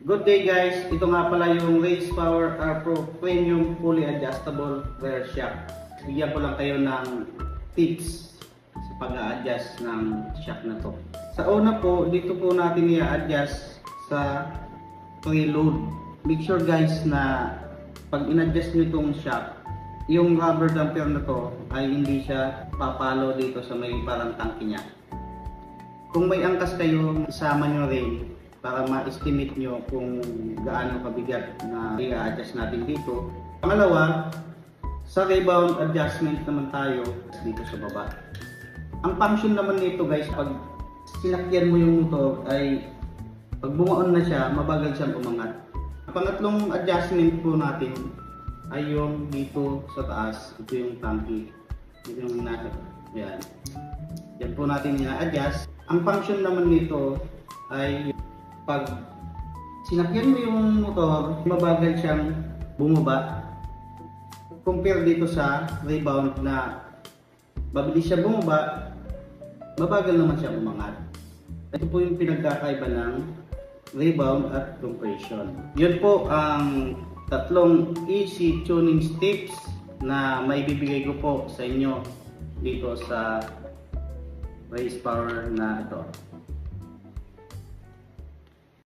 Good day guys, ito nga pala yung Race Power R Pro Premium Fully Adjustable Rear Shock. Bigyan ko lang kayo ng tips sa pag-a-adjust ng shock na to. Sa una po, dito po natin i-adjust sa preload. Make sure guys na pag in-adjust nyo itong shock, yung rubber damper na to ay hindi siya papalo dito sa may parang tangke niya. Kung may angkas kayo, isama nyo rin para ma-estimate nyo kung gaano kabigat na i-adjust natin dito. Pangalawa, sa rebound adjustment naman tayo dito sa baba. Ang function naman nito guys, pag sinakyan mo yung motor ay pag bumaon na siya, mabagal siyang umangat. Ang pangatlong adjustment po natin ay yung dito sa taas. Ito yung tanki. Ito yung nasa. Yan. Yan po natin i-adjust. Ang function naman nito ay pag sinakyan mo yung motor, mabagal siyang bumaba. Compare dito sa rebound na mabilis siya bumaba, mabagal naman siya umangat. Ito po yung pinagkakaiba ng rebound at compression. Yun po ang tatlong easy tuning tips na maibibigay ko po sa inyo dito sa Race Power na ito.